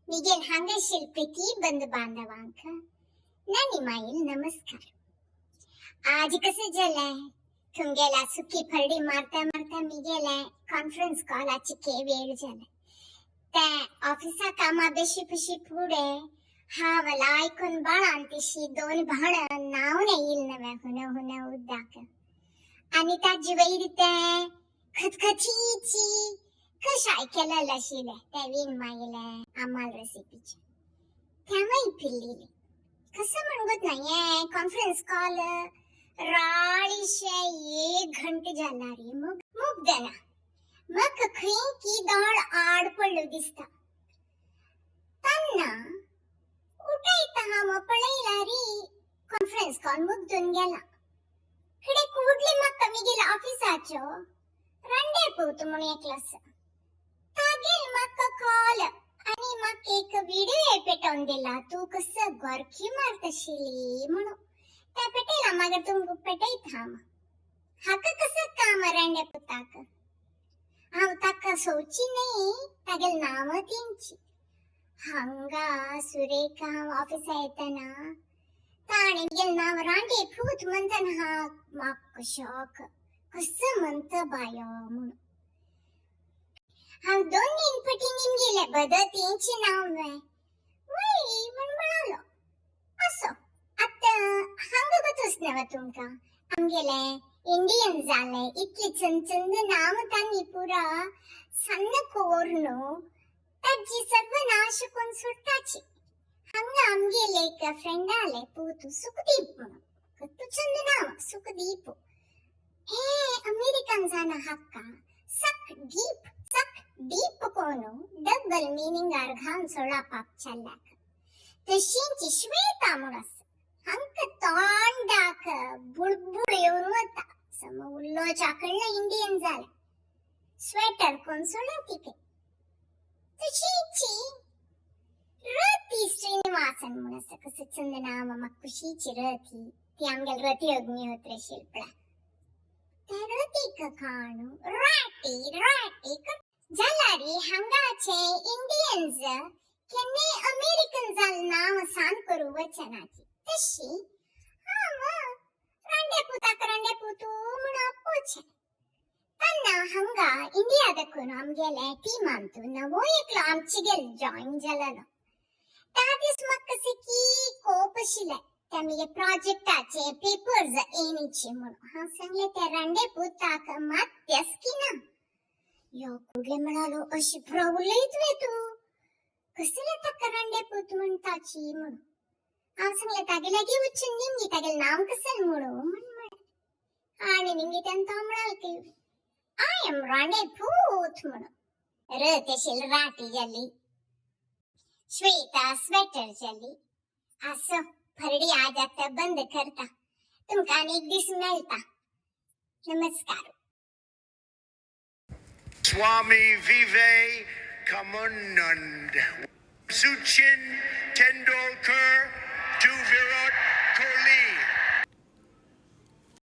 मिगेल हांगाशील प्रीती बंधू बांधवांक नानी माईल नमस्कार. आज कसं झालंय तुमगेला सुखी फरडी मारता मारता मिगेला कॉन्फरन्स कॉलाची के वेळ झालाय. त्या ऑफिसा कामा बेशी फशी पुढे हा मला ऐकून बाळांतिशी दोन भाण नाव येईल नव्या हुन उद्दाक आणि त्या जीवैरिते खतखतीची कशाय केला लशीले त्या विन माईले आम्हाला रेसिपीचे त्यामुळे पिल्लीले कसं म्हणगत नाहीये कॉन्फरन्स कॉल राळीशे 1 घंटे झाला रे मग देना मग खरी की दौड आड पडलो दिसता तन्ना उठायता हा मपळैला री कॉन्फरन्स कॉल मुग्दून गेला कडे कुडले मग कमी गेला ऑफिसाचो रंडे पोत म्हणून एकलास तागेल मग कॉल आणि मग एक व्हिडिओ पेटवून दिला तू कसं गोरखी मारतशीली म्हणून त्या पेटेला मगर तुमको पेटाई थांब हाक कसं काम रंडे पुताक हाव ताका सोची नाही तागेल नाव तींची हंगा सुरेखा ऑफिस येताना ताणे गेल नाव रांडे फूत म्हणताना हा माक शॉक कसं म्हणत बायो म्हणून हाव दोन्ही इनपटी निमगेले बदतींची नाव वय पण म्हणालो असो आता हंग गतोस नव तुमका आमगेले इंडियन झाले इतके चंचंद नाव तांनी पुरा सन्न कोरनो ताजी सर्वनाश कोण सुटताची हंग आमगेले एक फ्रेंड आले पूतू सुखदीप म्हणून कत्तू चंद नाव सुखदीप हे अमेरिकन जाना हक्का सक डीप कोणो डबल मीनिंग अर्घान सोळा पाप चाललाक तशींची श्वेता मुळस हंक तोंडाक बुळबुळ येऊन होता सम उल्लो चाकळला इंडियन झाला स्वेटर कोण सोळा तिके तशींची रती श्रीनिवासन मुळस कसं चंद नाम मग खुशीची रती ती आमगेल रती अग्निहोत्र शिल्पळा त्या रती काणू राटी जलारी हंगाचे इंडियन्स केने अमेरिकन जाल नाव सांग करू वचनाची तशी हा रंडे पुतू म्हणा पोचे तन्ना हंगा इंडिया दकून आमगेले टीम आमतू नवो एकलो आमची गेल जॉइन झालं तादिस मग कसे की कोपशिले त्यामुळे प्रोजेक्टाचे पेपर्स येणीचे म्हणून हा सांगले त्या रंडे पुताक मात्यस की ना यो कुडले म्हणालो अशी प्रवलईत वे तू कसले तक्क रंडे पुत म्हणताची म्हणून हा सांगले तागे लगे उच्चन निमगी तागे नाम कसल म्हणून आणि निमगी त्यांता म्हणाल की आय एम रंडे पुत म्हणून रतेशील राटी झाली श्वेता स्वेटर झाली असं फरडी आज आता बंद करता तुमका अनेक दिस मिळता नमस्कार. Swami Vivekananda, Sachin Tendulkar to Virat Kohli.